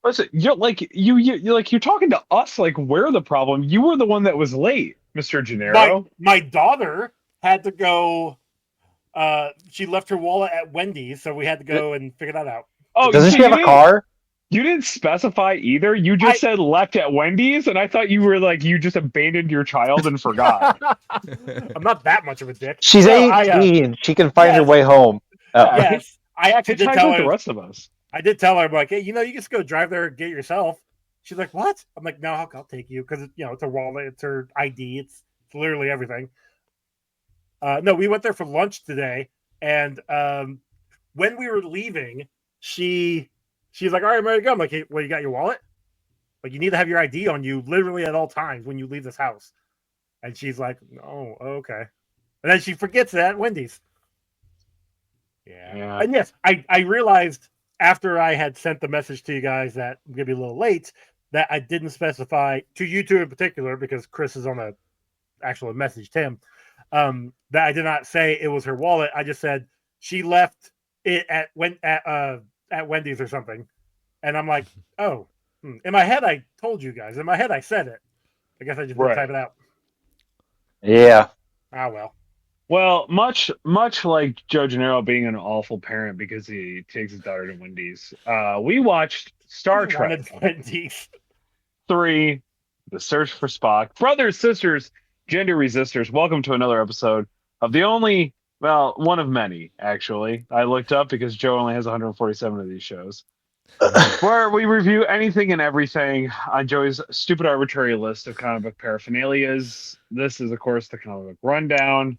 Listen, you're talking to us like we're the problem. You were the one that was late, Mr. My Janero. my daughter had to go. She left her wallet at Wendy's, so we had to go and figure that out. Oh, you Doesn't see, she have a car? you didn't specify either. You just I said left at Wendy's, and I thought you were like you just abandoned your child and forgot. I'm not that much of a dick. She's No, 18. She can find her yes, way home. Yeah, yes. I actually did hitchhike tell like the her. rest of us. I did tell her, I'm like, hey, you can just go drive there and get it yourself. She's like, what? I'm like, no, I'll take you because it's her wallet, it's her ID, it's literally everything. No, we went there for lunch today, and when we were leaving, she's like, all right, I'm ready to go. I'm like, hey, well, you got your wallet? Like, you need to have your ID on you literally at all times when you leave this house. And she's like, oh, okay. And then she forgets that at Wendy's. Yeah. And yes, I realized after I had sent the message to you guys that I'm going to be a little late, that I didn't specify, to you two in particular, because Chris is on a actual message to him, that I did not say it was her wallet. I just said she left it at Wendy's or something. And I'm like, oh, in my head, I told you guys. In my head, I said it. I guess I just didn't type it out. Yeah. Ah, well. Well, much like Joe Janero being an awful parent because he takes his daughter to Wendy's, we watched Star Trek Wendy's 3, The Search for Spock. Brothers, sisters, gender resistors, welcome to another episode of one of many, actually. I looked up because Joe only has 147 of these shows. Where we review anything and everything on Joey's stupid arbitrary list of comic book paraphernalias. This is, of course, the comic book rundown.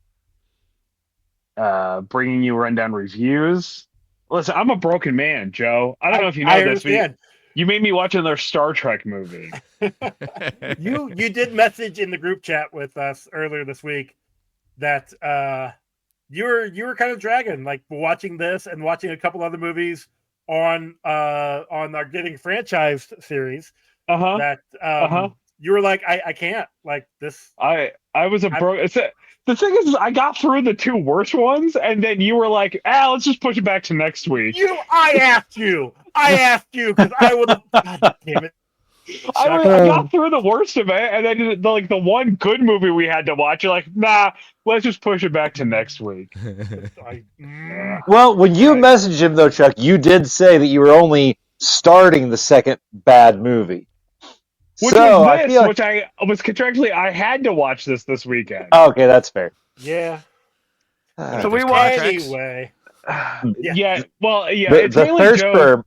Bringing you rundown reviews. Listen, I'm a broken man, Joe. I don't know if you know this, but you made me watch another Star Trek movie. You did message in the group chat with us earlier this week that you were kind of dragging, like watching this and watching a couple other movies on our Getting Franchised series. That you were like, I can't like this. I was a broke. The thing is, I got through the two worst ones, and then you were like, let's just push it back to next week. I asked you because I would have. God damn it. I got through the worst of it, and then the one good movie we had to watch, you're like, nah, let's just push it back to next week. Well, when you messaged him, though, Chuck, you did say that you were only starting the second bad movie. Which I was contractually, I had to watch this weekend. Oh, okay, that's fair. Yeah. So we watched anyway. Yeah. Well, yeah. The thirst for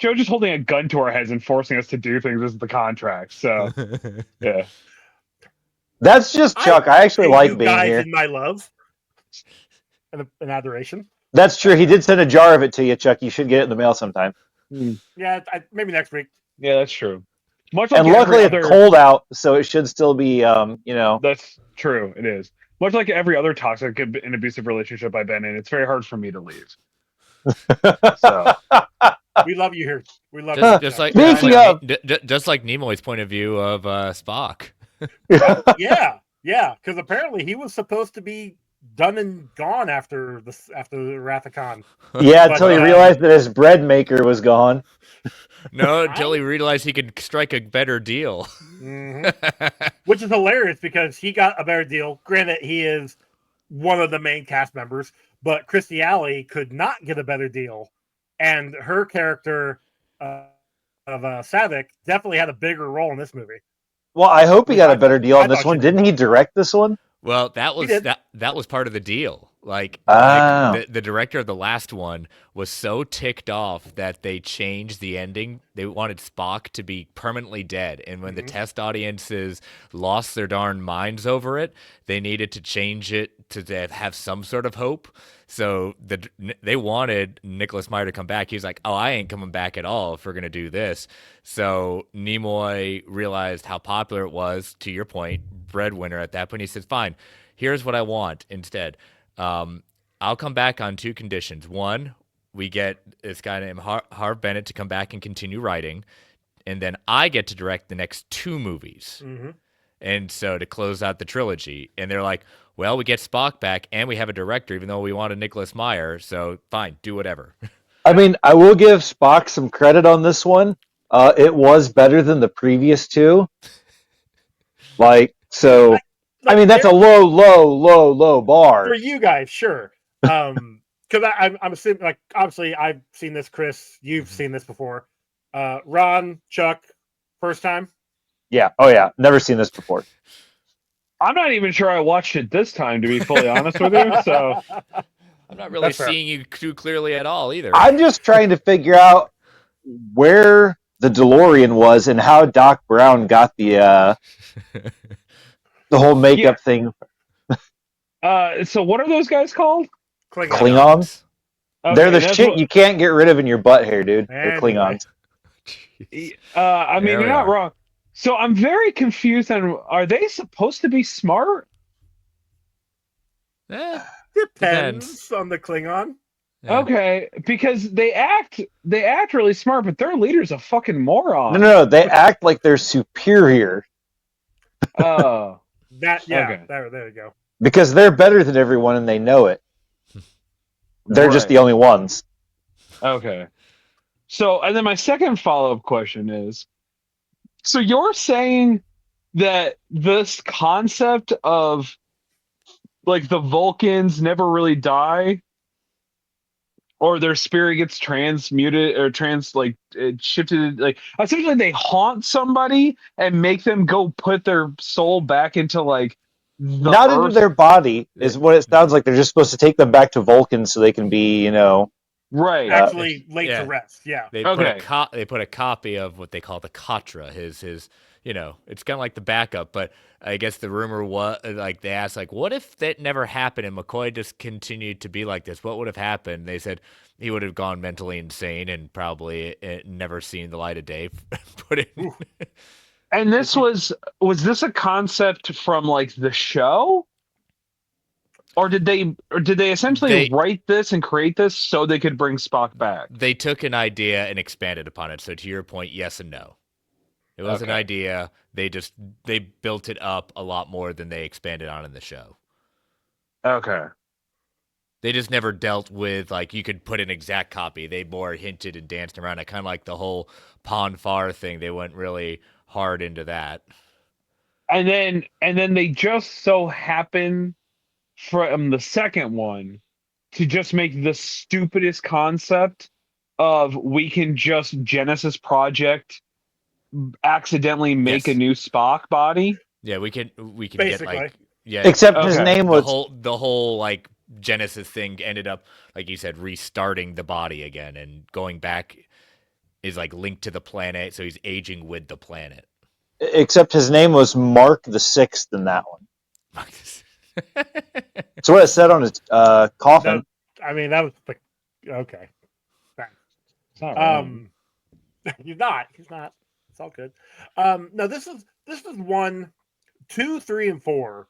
Joe just holding a gun to our heads and forcing us to do things is the contract. So, yeah. That's just Chuck. I actually like being here. In my love and adoration. That's true. He did send a jar of it to you, Chuck. You should get it in the mail sometime. Yeah, maybe next week. Yeah, that's true. And luckily it's cold out, so it should still be, That's true. It is. Much like every other toxic and abusive relationship I've been in, it's very hard for me to leave. So. We love you here. We love you. Just like Nimoy's point of view of Spock. Yeah, because apparently he was supposed to be done and gone after the Wrath of Khan. Yeah, until he realized that his bread maker was gone. No, until he realized he could strike a better deal. Mm-hmm. Which is hilarious because he got a better deal. Granted, he is one of the main cast members, but Christy Alley could not get a better deal. And her character of Savick definitely had a bigger role in this movie. Well, I hope he got a better deal on this one. Didn't he direct this one? Well, that was part of the deal. Like the director of the last one was so ticked off that they changed the ending. They wanted Spock to be permanently dead, and when the test audiences lost their darn minds over it, they needed to change it to have some sort of hope. So they wanted Nicholas Meyer to come back. He was like, "Oh, I ain't coming back at all if we're gonna do this." So Nimoy realized how popular it was. To your point, breadwinner at that point. He said, "Fine, here's what I want instead. I'll come back on two conditions. One, we get this guy named Harv Bennett to come back and continue writing, and then I get to direct the next two movies." Mm-hmm. And so to close out the trilogy. And they're like, well, we get Spock back and we have a director, even though we wanted Nicholas Meyer. So fine, do whatever. I mean, I will give Spock some credit on this one. It was better than the previous two. Like, so, I mean, that's a low bar. For you guys, sure. Because I'm assuming, like, obviously, I've seen this, Chris. You've seen this before. Ron, Chuck, first time? Yeah. Oh, yeah. Never seen this before. I'm not even sure I watched it this time, to be fully honest with you. So I'm not really seeing you too clearly at all either. I'm just trying to figure out where the DeLorean was and how Doc Brown got the whole makeup thing. So what are those guys called? Klingons. Okay, They're the shit you can't get rid of in your butt hair, dude. They're Klingons. I mean, you're not wrong. So I'm very confused on, are they supposed to be smart? Depends on the Klingon. Yeah. Okay, because they act really smart, but their leader's a fucking moron. No, they act like they're superior. Oh. Okay. There you go. Because they're better than everyone and they know it. They're just the only ones. Okay. So, and then my second follow-up question is, so you're saying that this concept of, like, the Vulcans never really die, or their spirit gets transmuted or shifted, like, essentially they haunt somebody and make them go put their soul back into, like, not Earth. Into their body is what it sounds like. They're just supposed to take them back to Vulcan so they can be, right. Actually laid to rest. Yeah. They put a copy of what they call the Katra, his it's kind of like the backup, but I guess the rumor was, like, they asked, like, what if that never happened and McCoy just continued to be like this? What would have happened? They said he would have gone mentally insane and probably never seen the light of day. And this was this a concept from, like, the show? Or did they essentially write this and create this so they could bring Spock back? They took an idea and expanded upon it. So to your point, yes and no. It was an idea. They built it up a lot more than they expanded on in the show. Okay. They just never dealt with, like, you could put an exact copy. They more hinted and danced around it, kind of like the whole Pon farr thing. They went really hard into that. And then they just so happen from the second one to just make the stupidest concept of, we can just Genesis Project accidentally make a new Spock body. Yeah, we can basically get, like, except his name was the whole like Genesis thing ended up, like you said, restarting the body again, and going back is like linked to the planet, so he's aging with the planet. Except his name was Mark the Sixth in that one. That's what it said on his coffin. I mean, that was okay. It's not wrong. He's not. It's all good. No, this is 1, 2, 3, and 4,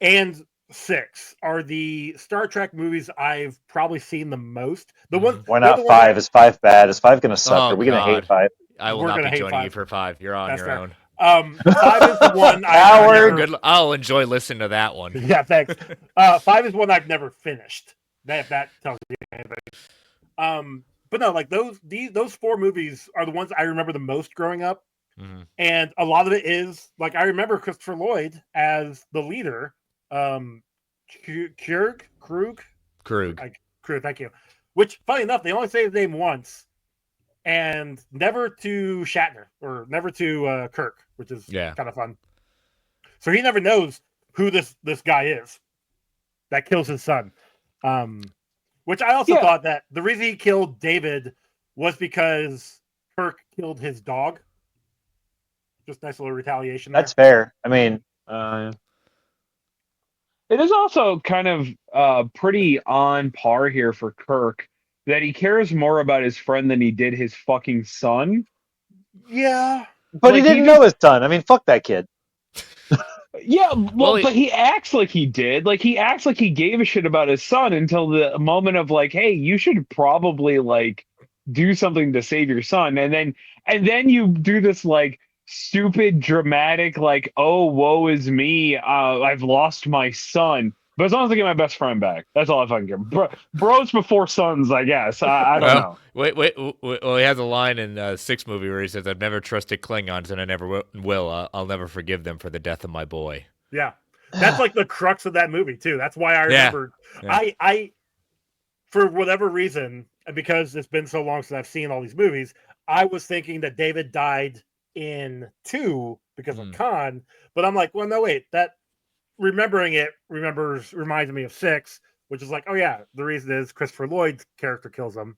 and 6 are the Star Trek movies I've probably seen the most. The one. Why not 5? Is 5 bad? Is 5 going to suck? Are we going to hate 5? I will not be joining you for 5. You're on your own. 5 is the one I'll enjoy listening to that one. Yeah, thanks. 5 is one I've never finished. That tells you anything. But no, like those 4 movies are the ones I remember the most growing up. Mm-hmm. And a lot of it is, like, I remember Christopher Lloyd as the leader. Krug, thank you. Which, funny enough, they only say his name once, and never to Shatner or never to Kirk, which is kind of fun. So he never knows who this guy is that kills his son. Which I also thought that the reason he killed David was because Kirk killed his dog. Just nice little retaliation there. That's fair. I mean, it is also kind of pretty on par here for Kirk that he cares more about his friend than he did his fucking son. Yeah. But he didn't know his son. I mean, fuck that kid. Yeah, but he acts like he did. Like, he acts like he gave a shit about his son until the moment of, like, hey, you should probably, like, do something to save your son. And then you do this, like, stupid, dramatic, like, oh, woe is me, I've lost my son. But as long as I get my best friend back, that's all I fucking care. Bros before sons, I guess. I don't know. Wait. Well, he has a line in Six movie where he says, "I've never trusted Klingons, and I never will. I'll never forgive them for the death of my boy." Yeah, that's like the crux of that movie too. That's why I remember. Yeah. I for whatever reason, because it's been so long since I've seen all these movies, I was thinking that David died in 2 because of Khan, but I'm like, well, no, wait, that remembering it reminds me of 6, which is like, oh yeah, the reason is Christopher Lloyd's character kills him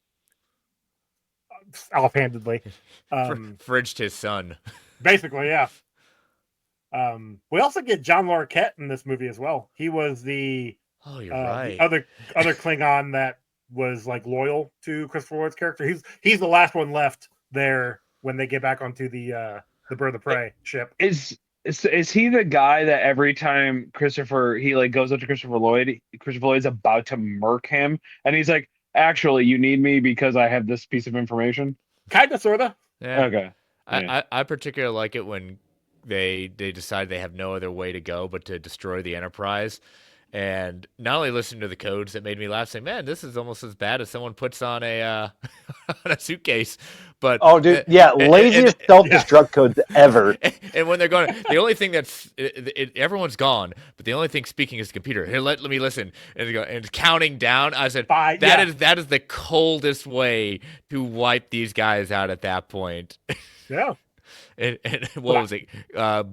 offhandedly. Fridged his son. Basically, yeah. We also get John Larroquette in this movie as well. He was the right. the other Klingon that was like loyal to Christopher Lloyd's character. He's the last one left there when they get back onto the Bird of Prey ship. Is he the guy that every time he like goes up to Christopher Lloyd's about to murk him, and he's like, "Actually, you need me because I have this piece of information." Kinda, sorta. Yeah. Okay. I particularly like it when they decide they have no other way to go but to destroy the Enterprise. And not only listening to the codes that made me laugh, saying, "Man, this is almost as bad as someone puts on a on a suitcase." But laziest self-destruct codes ever. And when they're going, the only thing everyone's gone, but the only thing speaking is the computer. Here, let me listen. And it's counting down. I said, that is the coldest way to wipe these guys out at that point. Yeah. And what was it?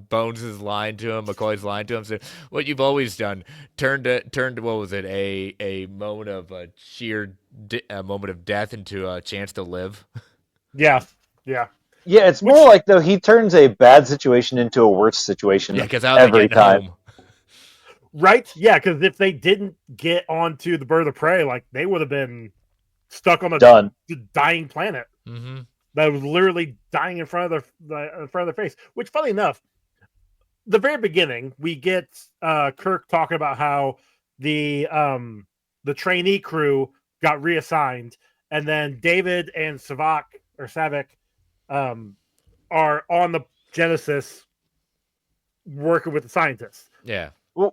Bones is lying to him. McCoy's lying to him. Said, "What you've always done, turned what was it? A moment of a moment of death into a chance to live." Yeah. It's more like though he turns a bad situation into a worse situation. Yeah, because every time. Home. Right? Yeah, because if they didn't get onto the Bird of Prey, like they would have been stuck on a dying planet. Mm-hmm. That was literally dying in front of their face. Which, funny enough, the very beginning we get Kirk talking about how the trainee crew got reassigned, and then David and Savick are on the Genesis working with the scientists. Yeah.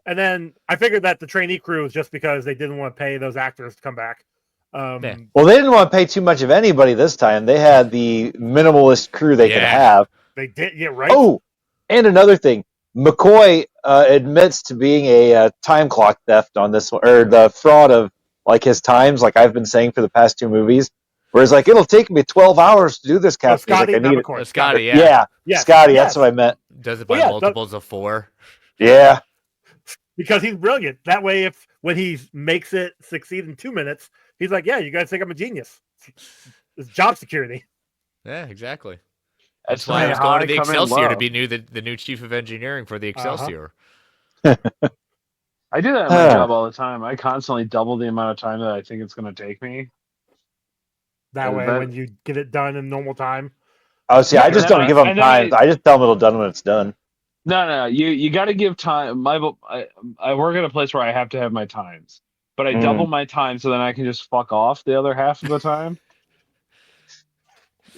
And then I figured that the trainee crew was just because they didn't want to pay those actors to come back. Well, they didn't want to pay too much of anybody this time. They had the minimalist crew they could have. They did, yeah, right. Oh, and another thing, McCoy admits to being a time clock theft on this one, or the fraud of like his times, like I've been saying for the past 2 movies. Whereas, like, it'll take me 12 hours to do this, Captain. Scotty, like, I need it. Scotty, yeah, Scotty. That's what I meant. Does it by multiples of 4? Yeah, because he's brilliant. That way, when he makes it succeed in 2 minutes, he's like, "Yeah, you guys think I'm a genius." It's job security. Yeah, exactly. That's why I was going to the Excelsior to be the new chief of engineering for the Excelsior. I do that at my job all the time. I constantly double the amount of time that I think it's going to take me. That way, when you get it done in normal time. Oh, see, I just don't give them time. I just tell them it'll done when it's done. No. You got to give time. I work at a place where I have to have my times, but I double my time so then I can just fuck off the other half of the time.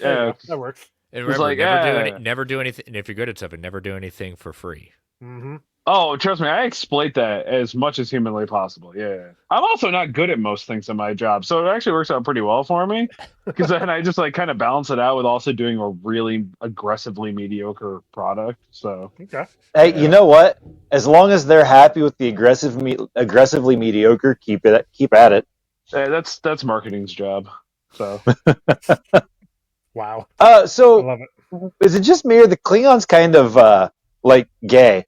Yeah, that works. And remember, never do anything. And if you're good at something, never do anything for free. Mm-hmm. Oh, trust me, I exploit that as much as humanly possible. Yeah. I'm also not good at most things in my job, so it actually works out pretty well for me because then I just like kind of balance it out with also doing a really aggressively mediocre product. So okay. Hey, you know what? As long as they're happy with the aggressively mediocre, keep at it. Hey, that's marketing's job. So. Wow. So I love it. Is it just me or the Klingons kind of like gay?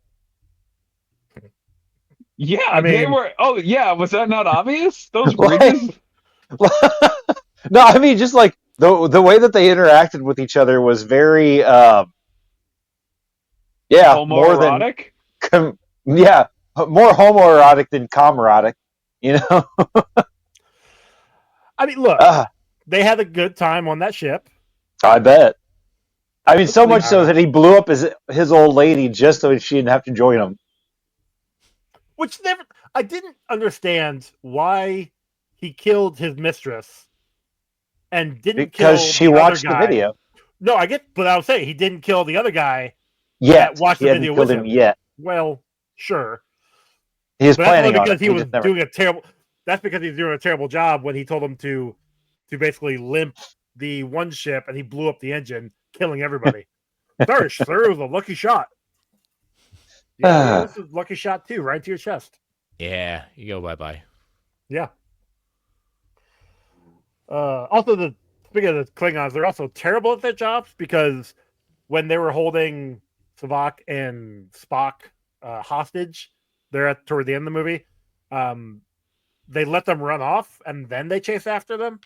Yeah, I mean, they were. Oh, yeah. Was that not obvious? Those bridges. No, I mean just like the way that they interacted with each other was very, homoerotic. More homoerotic than comradic. You know. I mean, look, they had a good time on that ship. I bet. I mean, so much so that he blew up his old lady just so she didn't have to join him. I didn't understand why he killed his mistress and didn't kill she watched the video. No, I get, but I was saying he didn't kill the other guy. Yet watched the video with him yet. Well, sure. He's But that's only planning on because it. he was just never. doing a terrible. That's because he's doing a terrible job when he told him to basically limp the one ship, and he blew up the engine, killing everybody. Sir, it was a lucky shot. Yeah, this is a lucky shot too, right to your chest. Yeah, you go bye-bye. Yeah. Also, speaking of the Klingons, they're also terrible at their jobs because when they were holding Savak and Spock hostage, toward the end of the movie, they let them run off and then they chase after them.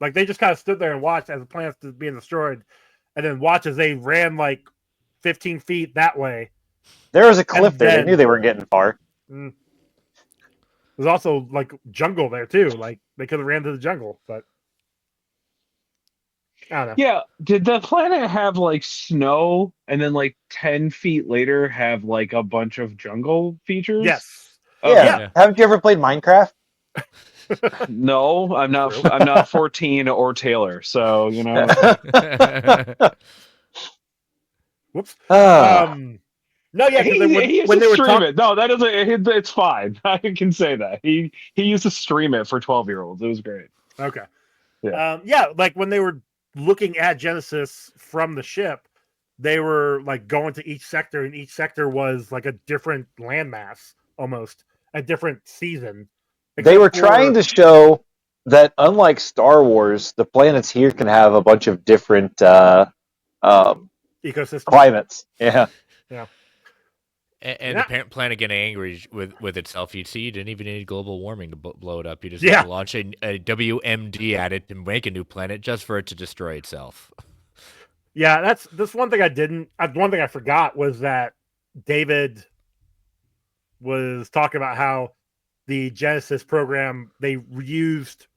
Like they just kind of stood there and watched as the planet's being destroyed, and then watch as they ran like 15 feet that way. There was a cliff there. They knew they weren't getting far. There's also like jungle there too. Like they could have ran to the jungle, but I don't know. Yeah, did the planet have like snow and then like 10 feet later have like a bunch of jungle features? Yes. Okay. Yeah. Haven't you ever played Minecraft? No, I'm not. I'm not 14 or Taylor, so you know. Whoops. No, yeah, because he used when to they were stream talking, it. No, that isn't. It's fine. I can say that he used to stream it for 12-year-olds. It was great. okay, Yeah. like when they were looking at Genesis from the ship, they were like going to each sector, and each sector was like a different landmass, almost a different season. They were trying to show that, unlike Star Wars, the planets here can have a bunch of different ecosystem climates. Yeah. And the planet getting angry with itself. You'd see you didn't even need global warming to blow it up. You just launch a WMD at it and make a new planet just for it to destroy itself. Yeah, that's one thing one thing I forgot was that David was talking about how the Genesis program, they used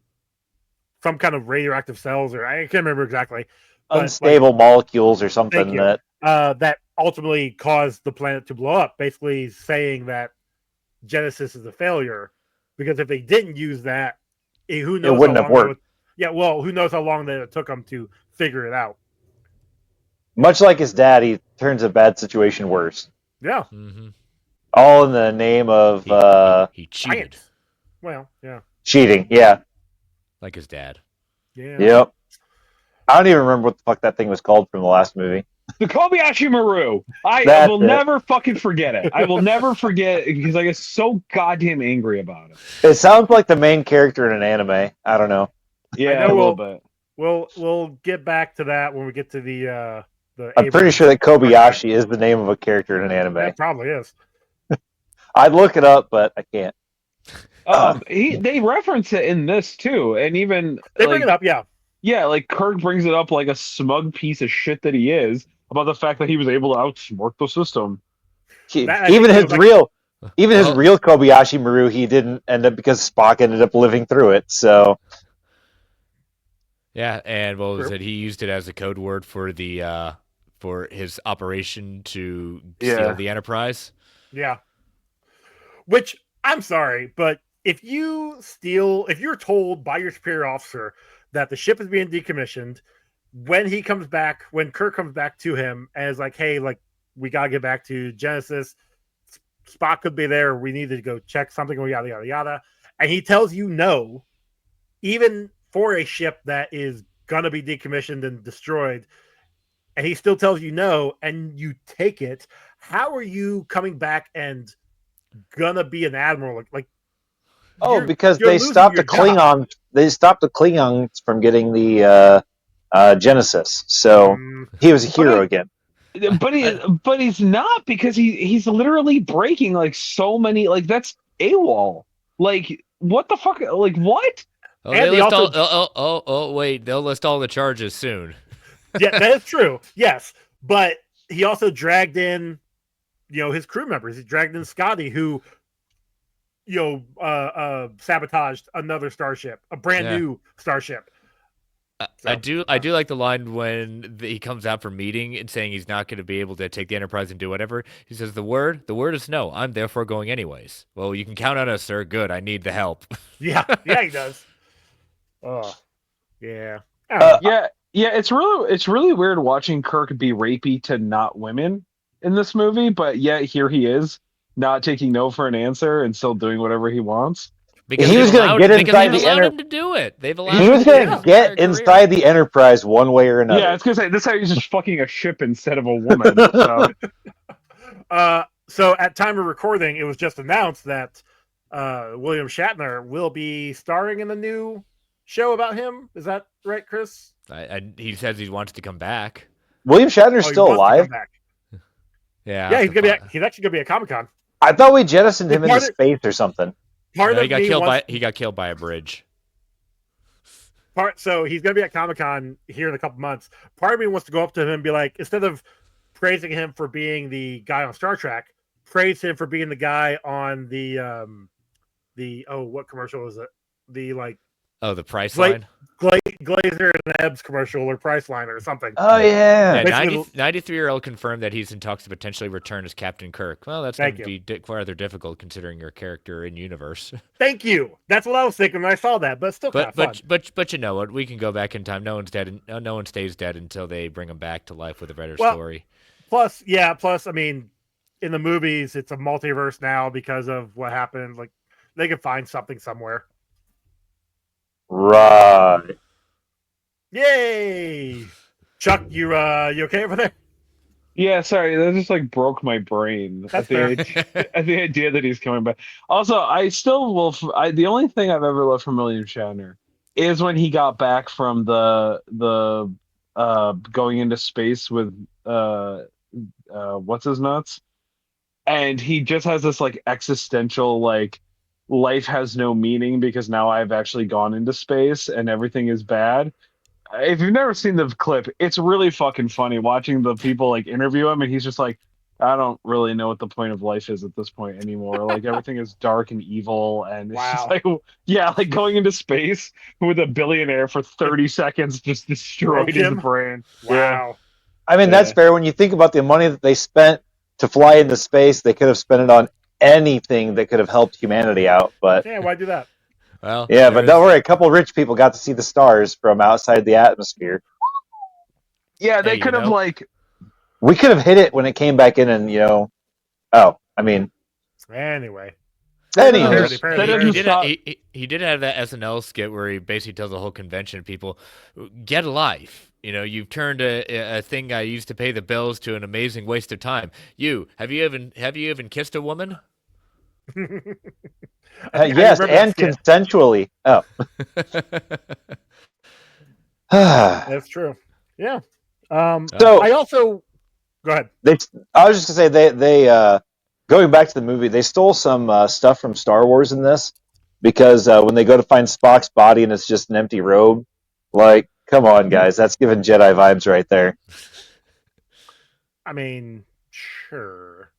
some kind of radioactive cells, or I can't remember exactly. Unstable molecules or something that ultimately caused the planet to blow up, basically saying that Genesis is a failure, because if they didn't use that, who knows? It wouldn't have worked. Who knows how long that it took them to figure it out. Much like his dad, he turns a bad situation worse. Yeah. Mm-hmm. All in the name of he cheated. Science. Well, yeah. Cheating, yeah. Like his dad. Yeah. Yep. I don't even remember what the fuck that thing was called from the last movie. The Kobayashi Maru. I will never fucking forget it. I will never forget it because I get so goddamn angry about it. It sounds like the main character in an anime. I don't know. Yeah, a little bit. We'll get back to that when we get to the I'm pretty sure that Kobayashi is the name of a character in an anime. It probably is. I'd look it up, but I can't. They reference it in this too, and even they bring it up, yeah. Yeah, like Kirk brings it up like a smug piece of shit that he is about the fact that he was able to outsmart the system. Even his real Kobayashi Maru, he didn't end up because Spock ended up living through it. So yeah, and what was it? He used it as a code word for the for his operation to steal the Enterprise. Yeah. Which, I'm sorry, but if you're told by your superior officer that the ship is being decommissioned, when Kirk comes back to him and is like, hey, like, we gotta get back to Genesis, Spock could be there, we need to go check something, yada yada yada, and he tells you no, even for a ship that is gonna be decommissioned and destroyed, and he still tells you no, and you take it, how are you coming back and gonna be an admiral? Because they stopped the Klingons. They stopped the Klingons from getting the Genesis, so he was a hero again. But he's not, because he's literally breaking like so many, like that's AWOL. Like what the fuck? Like what? Oh, they list wait, they'll list all the charges soon. Yeah, that is true. Yes, but he also dragged in, his crew members. He dragged in Scotty, who, sabotaged another starship, a brand new starship. I do like the line when he comes out for meeting and saying he's not going to be able to take the Enterprise and do whatever. He says the word is no. I'm therefore going anyways. Well, you can count on us, sir. Good. I need the help. Yeah, he does. Oh, yeah. Yeah. It's really weird watching Kirk be rapey to not women in this movie, but yet here he is. not taking no for an answer and still doing whatever he wants. Because He was going to get inside the allowed him to do it. They've allowed He him was to do going it to his entire get inside the Enterprise one way or another. Yeah, I was gonna say this is how he's just fucking a ship instead of a woman. So So at time of recording, it was just announced that William Shatner will be starring in the new show about him. Is that right, Chris? he says he wants to come back. William Shatner's he still wants to come alive? back. Yeah, He's actually gonna be at Comic-Con. I thought we jettisoned him into Part of- space or something. Part No, of he got me killed wants- by he got killed by a bridge. So he's gonna be at Comic-Con here in a couple months. Part of me wants to go up to him and be like, instead of praising him for being the guy on Star Trek, praise him for being the guy on the what commercial is it? The The price Like- line. Glazer and Ebbs commercial or Priceline or something. Oh, yeah. Yeah, Basically- 93-year-old confirmed that he's in talks to potentially return as Captain Kirk. Well, that's going Thank to be rather difficult considering your character in universe. Thank you. That's what I was thinking when I saw that, but still kind of fun. But you know what? We can go back in time. No one's dead. No one stays dead until they bring him back to life with a better story. Plus, I mean, in the movies, it's a multiverse now because of what happened. Like, they could find something somewhere. Right. Yay! Chuck, you okay over there? yeah, sorry, that just like broke my brain That's at the idea that he's coming back. Also, I still will. The only thing I've ever loved from William Shatner is when he got back from the going into space with what's his nuts, and he just has this like existential like life has no meaning because now I've actually gone into space and everything is bad. If you've never seen the clip, it's really fucking funny watching the people like interview him, and he's just like, I don't really know what the point of life is at this point anymore. Like everything is dark and evil, and it's just like, yeah, like going into space with a billionaire for 30 seconds just destroyed his brain. Wow. I mean, that's fair. When you think about the money that they spent to fly into space, they could have spent it on anything that could have helped humanity out. But Yeah, why do that? Well, yeah, but don't worry. A couple rich people got to see the stars from outside the atmosphere. Yeah, they Hey, could have like. We could have hit it when it came back in, and Anyway. Anyway. He did have that SNL skit where he basically tells the whole convention people, get a life. You know, you've turned a thing I used to pay the bills to an amazing waste of time. Have you even kissed a woman? Yes, and consensually. Oh. That's true. Yeah. So I also go ahead. I was just gonna say they going back to the movie, they stole some stuff from Star Wars in this because when they go to find Spock's body and it's just an empty robe, like, come on, guys, that's giving Jedi vibes right there. I mean, sure.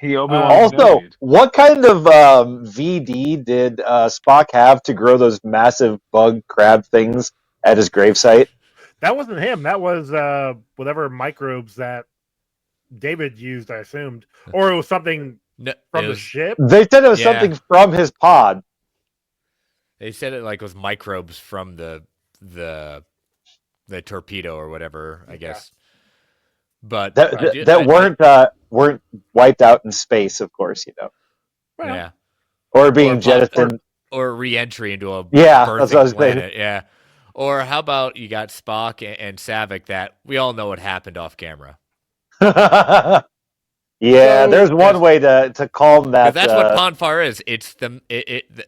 He Also, what kind of VD did Spock have to grow those massive bug crab things at his gravesite? That wasn't him. That was whatever microbes that David used, I assumed. Or it was something from the ship. They said it was something from his pod. They said it like was microbes from the torpedo or whatever, I guess. But that weren't wiped out in space, of course, you know. Well, yeah. Or being jettisoned. Or re-entry into a that's what I was planet. saying. Yeah. Or how about you got Spock and Savick that we all know what happened off camera. There's one way to calm that. That's what Ponfar is. It's the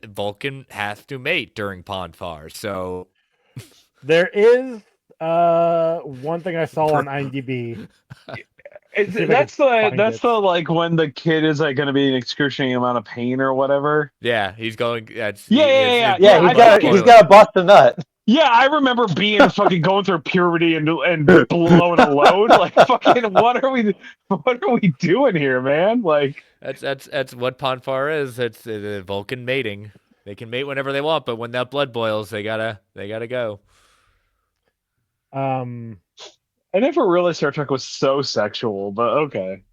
Vulcan has to mate during Ponfar. So there is one thing I saw on IMDb. That's the like when the kid is like going to be in excruciating amount of pain or whatever. Yeah, he's going. He's got to bust a nut. Yeah, I remember being fucking going through puberty and blowing a load. Like fucking, what are we doing here, man? Like that's what Ponfar is. It's Vulcan mating. They can mate whenever they want, but when that blood boils, they gotta go. I never realized Star Trek was so sexual, but okay.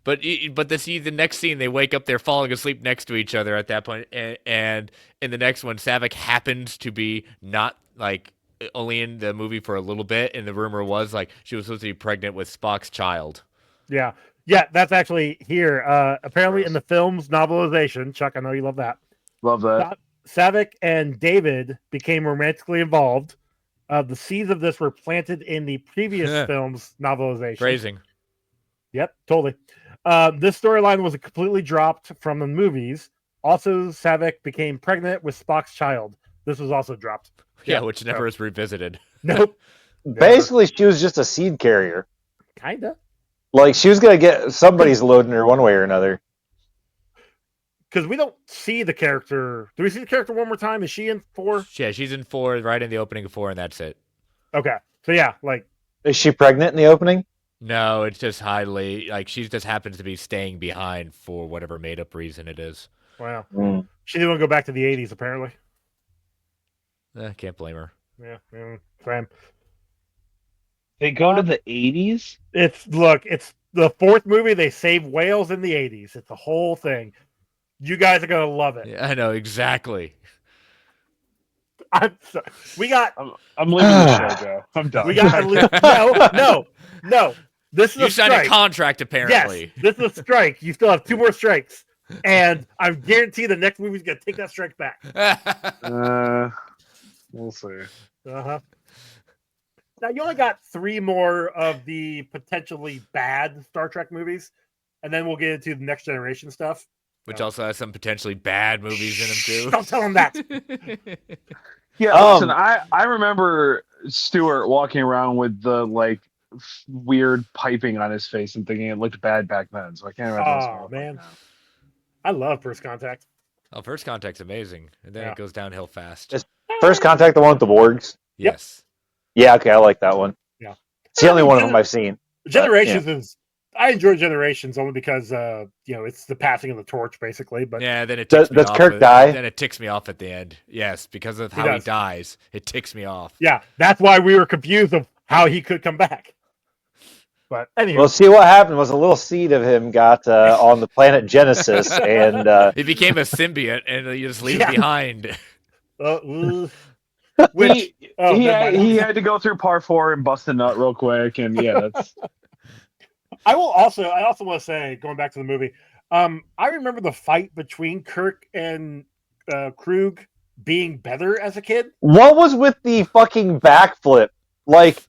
But the next scene, they wake up, they're falling asleep next to each other at that point, and in the next one, Savick happens to be not like only in the movie for a little bit, and the rumor was like she was supposed to be pregnant with Spock's child. Yeah, Yeah, that's actually here. Apparently, in the film's novelization, Chuck, I know you love that. Love that. Savick and David became romantically involved. The seeds of this were planted in the previous film's novelization. Phrasing. Yep, totally. This storyline was completely dropped from the movies. Also, Savick became pregnant with Spock's child. This was also dropped. Yeah, which never is revisited. Nope. Basically, she was just a seed carrier. Kinda. Like, she was going to get somebody's loading her one way or another. Because we don't see the character. Do we see the character one more time? Is she in 4? Yeah, she's in 4, right in the opening of 4, and that's it. Okay. So, yeah, like. Is she pregnant in the opening? No, it's just highly, like, she just happens to be staying behind for whatever made-up reason it is. Wow. She didn't want to go back to the 80s, apparently. Can't blame her. Yeah, same. They go to the 80s? It's the 4th movie. They save whales in the 80s. It's the whole thing. You guys are going to love it. Yeah, I know, exactly. I'm sorry. I'm leaving the show, Joe. I'm done. We got no. This is You a signed strike. a contract, apparently. Yes, this is a strike. You still have 2 more strikes. And I'm guaranteed the next movie's going to take that strike back. We'll see. Uh-huh. Now, you only got 3 more of the potentially bad Star Trek movies, and then we'll get into the Next Generation stuff. Which also has some potentially bad movies in them, too. Don't tell them that. Yeah, listen, I remember Stewart walking around with the, like, weird piping on his face and thinking it looked bad back then, so I can't imagine. Oh, man. I love First Contact. Oh, First Contact's amazing. And then it goes downhill fast. First Contact, the one with the Borgs? Yes. Yeah, okay, I like that one. Yeah. It's the only one of them I've seen. Generations is... I enjoy Generations only because, it's the passing of the torch, basically. But yeah, then it ticks me does off. Kirk die? Then it ticks me off at the end. Yes, because of how he dies. It ticks me off. Yeah, that's why we were confused of how he could come back. But anyway. Well, see, what happened was a little seed of him got on the planet Genesis, and... he became a symbiote, and you just leave him behind. He had to go through part 4 and bust a nut real quick, and yeah, that's... I also want to say, going back to the movie, I remember the fight between Kirk and Krug being better as a kid. What was with the fucking backflip? Like,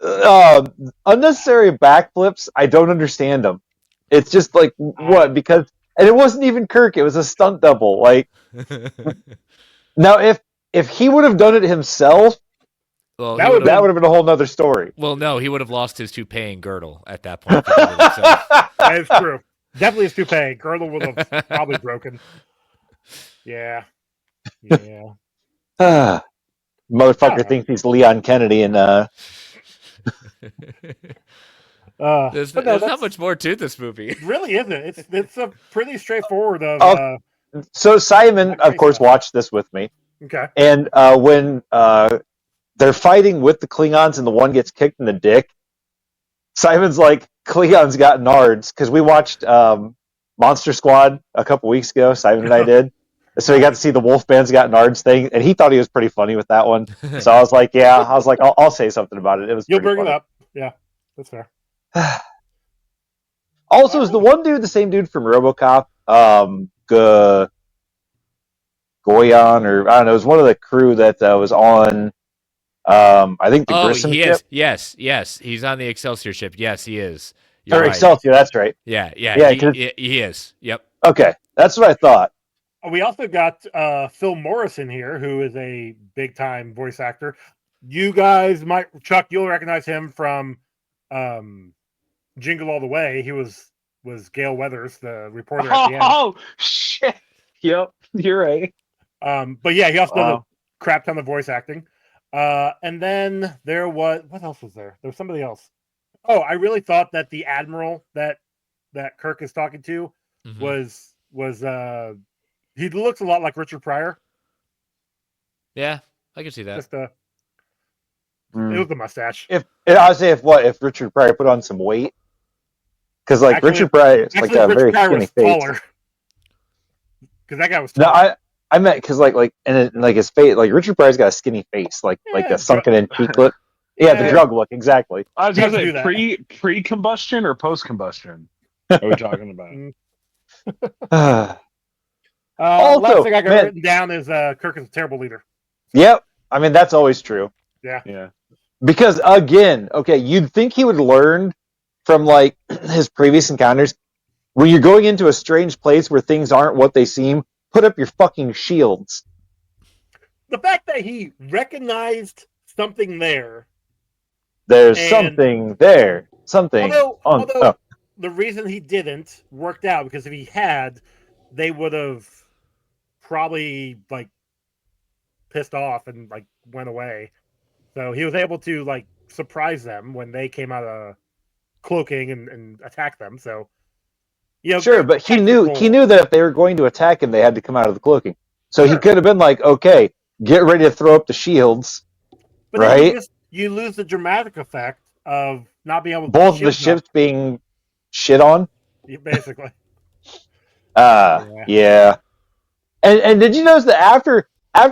unnecessary backflips, I don't understand them. It's just like, what? Because, and it wasn't even Kirk, it was a stunt double. Like, now if he would have done it himself, well, that would have been a whole nother story. Well, no, he would have lost his toupee and girdle at that point. That is true. Definitely his toupee. Girdle would have probably broken. Yeah. Motherfucker thinks he's Leon Kennedy, and there's not much more to this movie. It really isn't. It's a pretty straightforward. So Simon, of course, watched this with me. Okay. And when they're fighting with the Klingons and the one gets kicked in the dick, Simon's like, Klingons got nards, because we watched Monster Squad a couple weeks ago, Simon and I did. So he got to see the Wolfman's got nards thing, and he thought he was pretty funny with that one. So I was like, I'll say something about it. It was You'll bring funny. it up. Yeah, that's fair. Also, is the one dude the same dude from RoboCop? Goyon, or I don't know, it was one of the crew that was on I think the Grissom he ship. is. Yes. He's on the Excelsior ship. Yes, he is. Or right. Excelsior, that's right. Yeah, he is. Yep. Okay, that's what I thought. We also got Phil Morris in here, who is a big-time voice actor. You guys might, Chuck, you'll recognize him from Jingle All the Way. He was Gale Weathers, the reporter at the end. Oh, shit. Yep, you're right. But yeah, he also does a crap ton of voice acting. And then there was, what else was there? There was somebody else. Oh, I really thought that the admiral that Kirk is talking to was he looks a lot like Richard Pryor. Yeah, I can see that. Just it was the mustache. If Richard Pryor put on some weight, because like Richard Pryor is like a very skinny face. Because that guy was tall. No, I meant because like his face, like Richard Pryor's got a skinny face, like a sunken in cheeklet. Yeah, the drug look, exactly. I was You gonna have to say do that. pre-combustion or post-combustion. Are we talking about? Last Also, thing I got man, written down is Kirk is a terrible leader. yep. I mean, that's always true. Yeah. Because again, okay, you'd think he would learn from like his previous encounters. When you're going into a strange place where things aren't what they seem, put up your fucking shields. The fact that he recognized something there. There's And something there. Something. Although the reason he didn't worked out, because if he had, they would have probably like pissed off and like went away. So he was able to like surprise them when they came out of cloaking and attack them. So sure, but he knew that if they were going to attack him, they had to come out of the cloaking. So he could have been like, okay, get ready to throw up the shields. But right? Then you lose the dramatic effect of not being able to both the ships being shit on. Basically. Yeah. And did you notice that after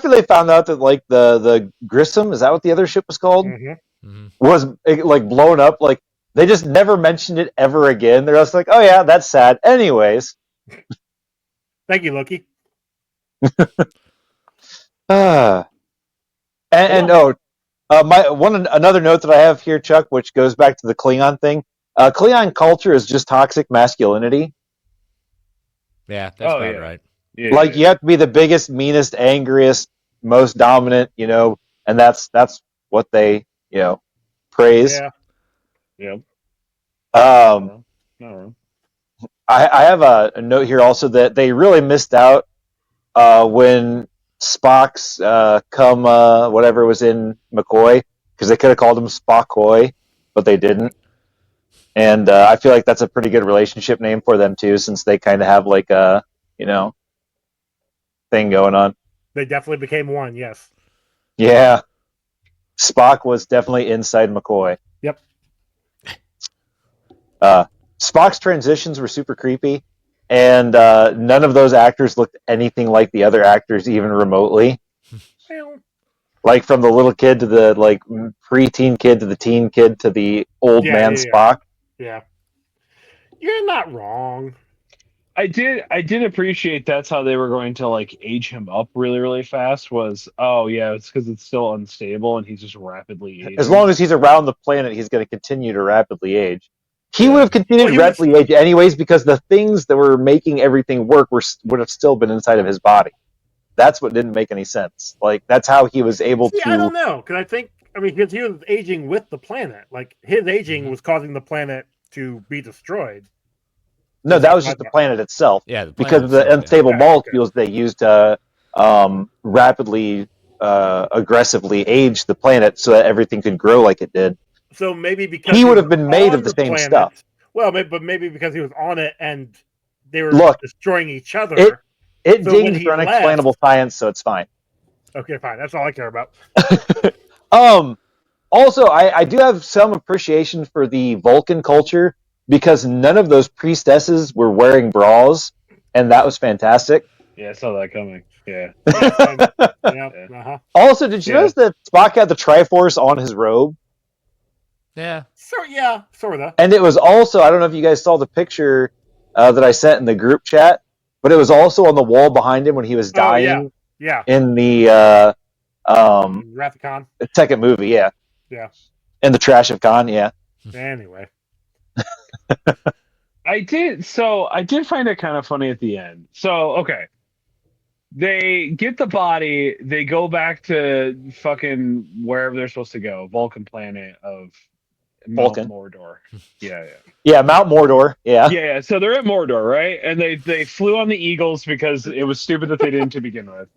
they found out that like the Grissom, is that what the other ship was called? Was like blown up, like they just never mentioned it ever again. They're just like, oh yeah, that's sad. Anyways. Thank you, Loki. Another note that I have here, Chuck, which goes back to the Klingon thing. Klingon culture is just toxic masculinity. Yeah, that's right. Yeah, like you have to be the biggest, meanest, angriest, most dominant, and that's what they, praise. Yeah. Yep. I have a note here also that they really missed out when Spock's whatever was in McCoy, because they could have called him Spockoy, but they didn't. And I feel like that's a pretty good relationship name for them too, since they kind of have like a thing going on. They definitely became one. Yes. Yeah. Spock was definitely inside McCoy. Yep. Spock's transitions were super creepy, and none of those actors looked anything like the other actors, even remotely. Like from the little kid to the like preteen kid to the teen kid to the old man Spock. Yeah, you're not wrong. I did appreciate that's how they were going to like age him up really, really fast. It's because it's still unstable and he's just rapidly aging. As long as he's around the planet, he's going to continue to rapidly age. He would have continued to rapidly age anyways, because the things that were making everything work would have still been inside of his body. That's what didn't make any sense. Like that's how he was able to. I don't know, because because he was aging with the planet. Like his aging was causing the planet to be destroyed. No, that was just the planet itself. Yeah, because of the unstable molecules they used to rapidly, aggressively age the planet so that everything could grow like it did. So maybe because he would have been made of the same stuff. Well, but maybe because he was on it and they were destroying each other. It dinged for unexplainable science, so it's fine. Okay, fine. That's all I care about. Also, I do have some appreciation for the Vulcan culture, because none of those priestesses were wearing bras, and that was fantastic. Yeah, I saw that coming. Yeah. Also, did you notice that Spock had the Triforce on his robe? Yeah. Sort of. And it was also, I don't know if you guys saw the picture that I sent in the group chat, but it was also on the wall behind him when he was dying. Yeah. In the Wrath of Khan. Second movie, yeah. Yeah. In the Trash of Khan, yeah. Anyway. I did find it kind of funny at the end. So, okay. They get the body, they go back to fucking wherever they're supposed to go, Vulcan planet of Mount Mordor. Yeah, Mount Mordor. Yeah. So they're at Mordor, right? And they flew on the Eagles because it was stupid that they didn't to begin with.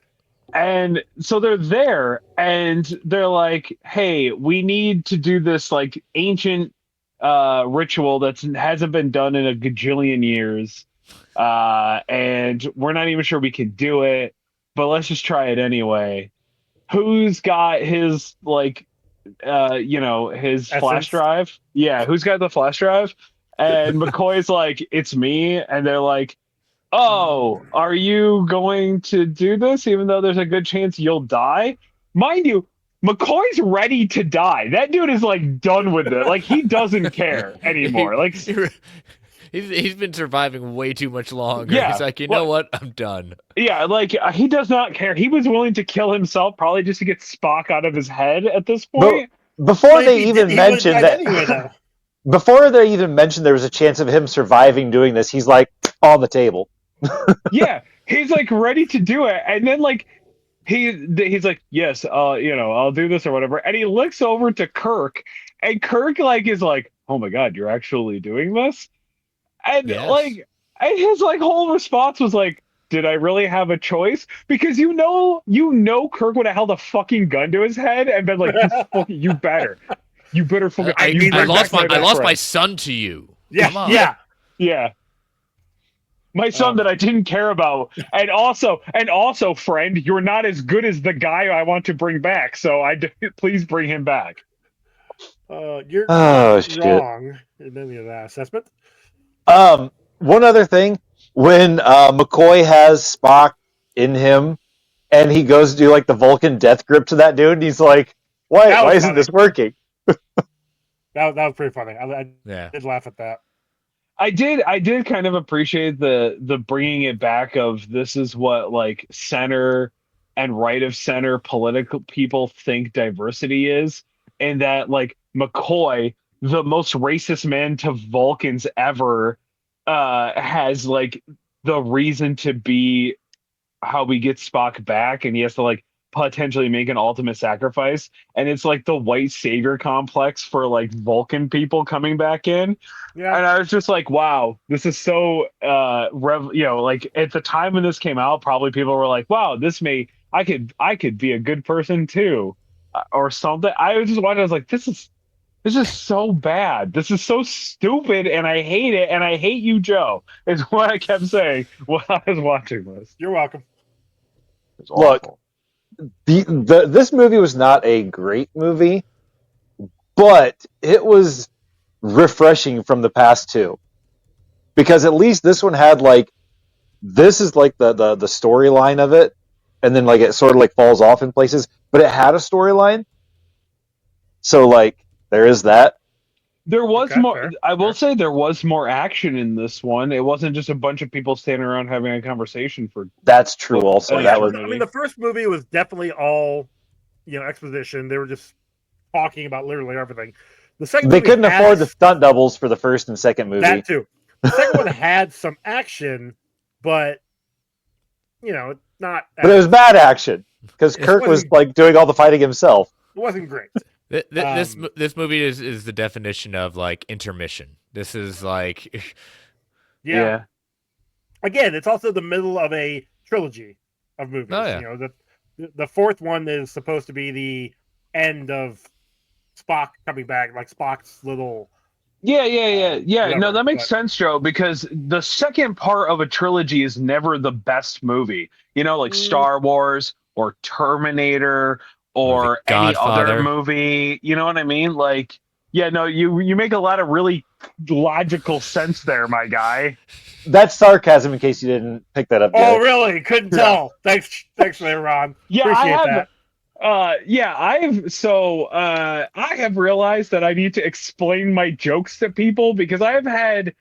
And so they're there, and they're like, "Hey, we need to do this like ancient ritual that hasn't been done in a gajillion years, and we're not even sure we can do it, but let's just try it anyway." Who's got his like? His flash drive. Yeah, who's got the flash drive? And McCoy's like, it's me. And they're like, oh, are you going to do this even though there's a good chance you'll die? Mind you, McCoy's ready to die. That dude is like done with it. Like he doesn't care anymore. Like he's been surviving way too much longer. yeah, He's like, you know what? I'm done. yeah, like he does not care. He was willing to kill himself probably just to get Spock out of his head at this But point. before But if they he even did, he would've mentioned died that, anyway, though. before they even mentioned there was a chance of him surviving doing this, he's like on the table. Yeah, he's like ready to do it, and then like he's like, yes, I'll do this or whatever, and he looks over to Kirk, and Kirk like is like, oh my god, you're actually doing this, and Yes. like, and his like whole response was like, did I really have a choice? Because Kirk would have held a fucking gun to his head and been like, you better fucking. I lost my son to you. Yeah, Come on. Yeah. My son that I didn't care about, and also, friend, you're not as good as the guy I want to bring back. So please bring him back. You're Shit. wrong in any of that assessment. One other thing, when McCoy has Spock in him, and he goes to do like the Vulcan death grip to that dude, and he's like, why isn't funny. this working? That was pretty funny. I did laugh at that. I did kind of appreciate the bringing it back of this is what like center and right of center political people think diversity is, and that like McCoy, the most racist man to Vulcans ever, has like the reason to be how we get Spock back, and he has to like potentially make an ultimate sacrifice, and it's like the white savior complex for like Vulcan people coming back in. Yeah. And I was just like, wow, this is so like at the time when this came out, probably people were like, wow, I could be a good person too, or something. I was just watching, I was like, this is so bad. This is so stupid, and I hate it, and I hate you, Joe, is what I kept saying while I was watching this. You're welcome. It's Look, awful. this movie was not a great movie, but it was refreshing from the past two, because at least this one had like, this is like the storyline of it, and then like it sort of like falls off in places, but it had a storyline. So like there is that. There was Okay, more. fair, I will fair. say there was more action in this one. It wasn't just a bunch of people standing around having a conversation for. That's true. Also, Well, that yeah. was. I mean, the first movie was definitely all, exposition. They were just talking about literally everything. The second They movie couldn't afford the stunt doubles for the first and second movie. that too. The second one had some action, but not. But it was bad action because Kirk was wasn't- like doing all the fighting himself. It wasn't great. This movie is the definition of like intermission. This is like Yeah. Again, it's also the middle of a trilogy of movies. Oh, yeah. The fourth one is supposed to be the end of Spock coming back, like Spock's little. Yeah. Whatever, No, that makes but- sense, Joe, because the second part of a trilogy is never the best movie. Like Star Wars or Terminator or The any Godfather. other movie. You know what I mean? Like, yeah, no, you make a lot of really logical sense there, my guy. That's sarcasm, in case you didn't pick that up yet. Oh, really? Couldn't tell. Thanks there, Ron. Yeah, Appreciate I that. have. I have realized that I need to explain my jokes to people because I have had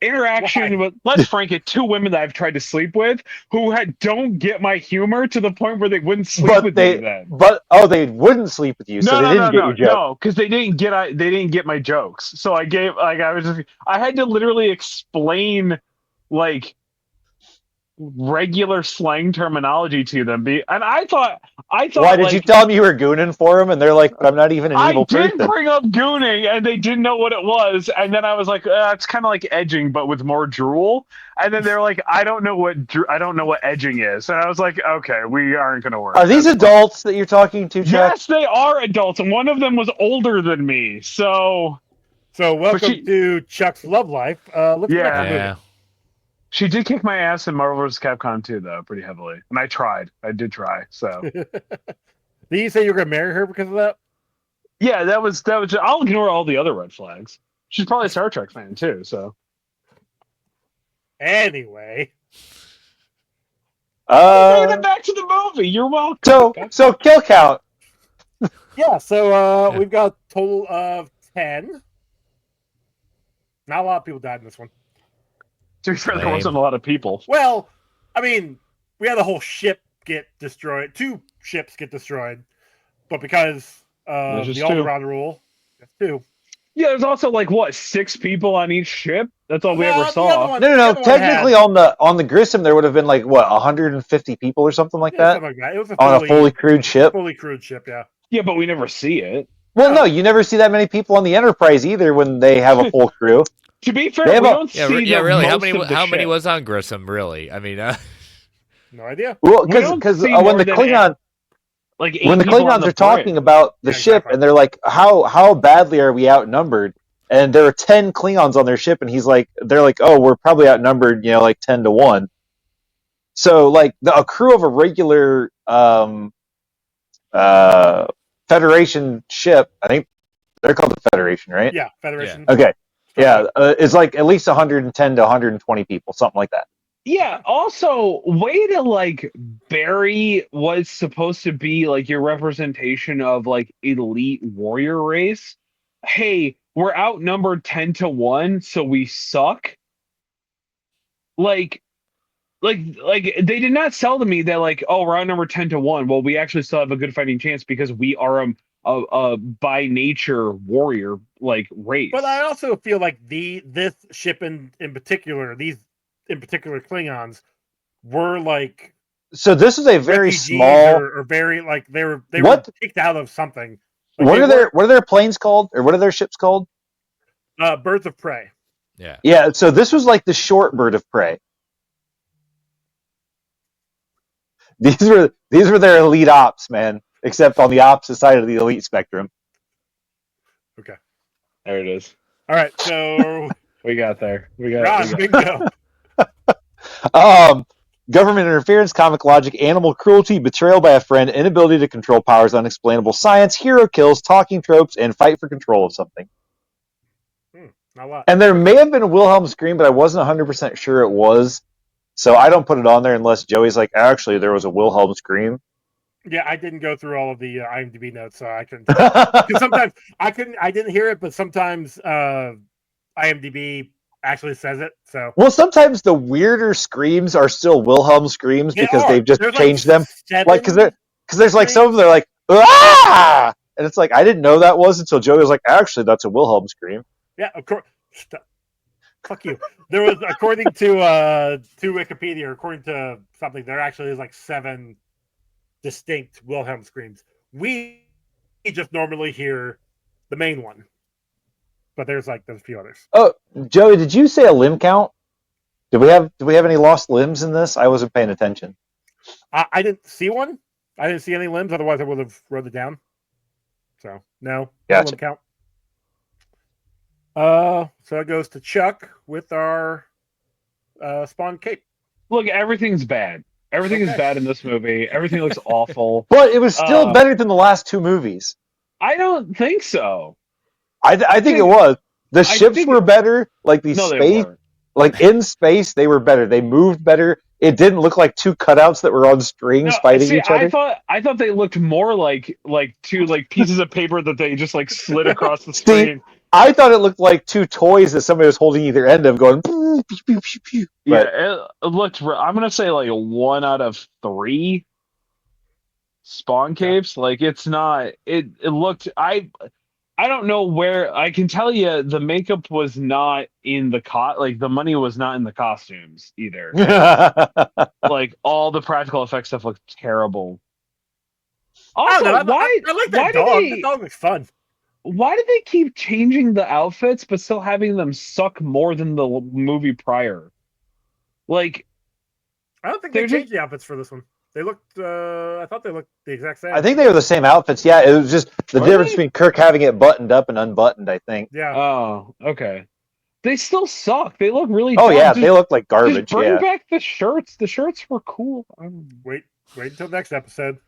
interaction with, let's frank it, two women that I've tried to sleep with who don't get my humor to the point where they wouldn't sleep with me then. They wouldn't sleep with you, so they didn't get your joke. No, because they didn't get my jokes. So I had to literally explain like regular slang terminology to them. And I thought. Why did you tell them you were gooning for them? And they're like, "I'm not even an evil person." I did bring up gooning, and they didn't know what it was. And then I was like, "It's kind of like edging, but with more drool." And then they're like, "I don't know what edging is." And I was like, "Okay, we aren't going to work." Are these adults that you're talking to, Chuck? Yes, they are adults, and one of them was older than me. So welcome to Chuck's Love Life. Let's go back to the movie. yeah. She did kick my ass in Marvel vs. Capcom 2, though, pretty heavily. And I tried. I did try. So Did you say you were going to marry her because of that? yeah, that was. I'll ignore all the other red flags. She's probably a Star Trek fan too. So Anyway. bring it back to the movie. You're welcome. So kill count. Yeah, so we've got a total of 10. Not a lot of people died in this one. To be fair, there Lame. wasn't a lot of people. Well, I mean, we had a whole ship get destroyed. 2 ships get destroyed. But because of There's the just 2. Alderaan rule, that's 2. Yeah, there's also like what 6 people on each ship. That's all we ever The other saw. one, No. the other one Technically, had, on the Grissom, there would have been like what 150 people or something like that something like that. It was on a fully crewed ship. fully crewed ship, yeah. Yeah, but we never see it. Well, no, you never see that many people on the Enterprise either when they have a full crew. To be fair, They have we a- don't Yeah, see yeah, the really. most of the How many ship. was on Grissom? Really? I mean, No idea. Well, We don't because see when more the than Klingon, like 8 when the people on Klingons the are talking bridge. about the Yeah, ship, exactly. and they're like, "How badly are we outnumbered?" And there are 10 Klingons on their ship, and they're like, "Oh, we're probably outnumbered, like 10-1." So, like, a crew of a regular Federation ship, I think they're called the Federation, right? Yeah, Federation. Okay, yeah, it's like at least 110 to 120 people, something like that. Yeah, also, way to like bury what's supposed to be like your representation of like elite warrior race. Hey, we're outnumbered 10-1, so we suck. Like, like they did not sell to me that like, oh, we're outnumbered 10-1. Well, we actually still have a good fighting chance because we are a by nature warrior like race. But I also feel like this ship in particular, these in particular Klingons, were like So this is a very refugees small. or very like they were What? kicked out of something. Like What are their planes called, or what are their ships called? Birds of Prey. yeah. Yeah, so this was like the short bird of prey. These were their elite ops, man. Except on the opposite side of the elite spectrum. Okay. There it is. All right, so We got there. Ron, bingo. Government interference, comic logic, animal cruelty, betrayal by a friend, inability to control powers, unexplainable science, hero kills, talking tropes, and fight for control of something. Not a lot. And there may have been a Wilhelm scream, but I wasn't 100% sure it was. So I don't put it on there unless Joey's like, actually, there was a Wilhelm scream. Yeah, I didn't go through all of the IMDb notes, so I couldn't. Because sometimes I didn't hear it, but sometimes IMDb actually says it. So Well, sometimes the weirder screams are still Wilhelm screams because they've just changed them. Like, because there's like some of them, they're like, ah! And it's like, I didn't know that was until Joey was like, actually, that's a Wilhelm scream. Yeah, of course. Fuck you. There was, according to Wikipedia, according to something, there actually is like 7 distinct Wilhelm screams. We just normally hear the main one, but there's a few others. Oh, Joey, did you say a limb count? Do we have any lost limbs in this? I wasn't paying attention. I didn't see one. I didn't see any limbs. Otherwise, I would have wrote it down. So no Gotcha. limb count. So it goes to Chuck with our Spawn cape. Look, everything's bad. Everything is bad in this movie. Everything looks awful. But it was still better than the last 2 movies. I don't think so. I think it was. The ships were better. Like They space, weren't. like in space, they were better. They moved better. It didn't look like 2 cutouts that were on strings fighting each other. I thought they looked more like 2 pieces of paper that they just slid across the screen. I thought it looked like 2 toys that somebody was holding either end of, going. Pew, pew, pew, pew. But, Yeah, it looked. I'm gonna say 1 out of 3 spawn capes. It's not. It looked. I don't know where. I can tell you the makeup was not in the the money was not in the costumes either. All the practical effects stuff looked terrible. Also, I why? like that why dog. do they? That dog looks fun. Why do they keep changing the outfits but still having them suck more than the movie prior? I don't think they they're changed the outfits for this one. They looked. I thought they looked the exact same. I think they were the same outfits. Yeah, it was just the difference between Kirk having it buttoned up and unbuttoned, I think. Yeah. Oh, okay. They still suck. They look really. Oh dumb. yeah, they look like garbage. Just bring Yeah. back the shirts. The shirts were cool. Wait until next episode.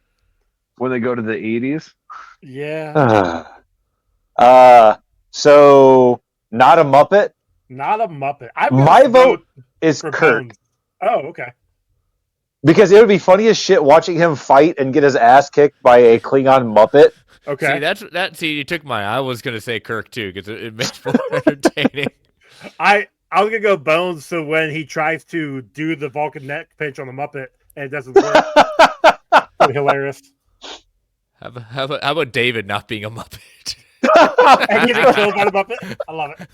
When they go to the 80s. Yeah. So not a Muppet. Not a Muppet. My vote is for Kirk. Bones. Oh, okay. Because it would be funny as shit watching him fight and get his ass kicked by a Klingon Muppet. Okay. See, you took my. I was gonna say Kirk too because it makes more entertaining. I was gonna go Bones. So when he tries to do the Vulcan neck pinch on the Muppet and it doesn't work, it's hilarious. How about David not being a Muppet? And getting killed by the Muppet. I love it.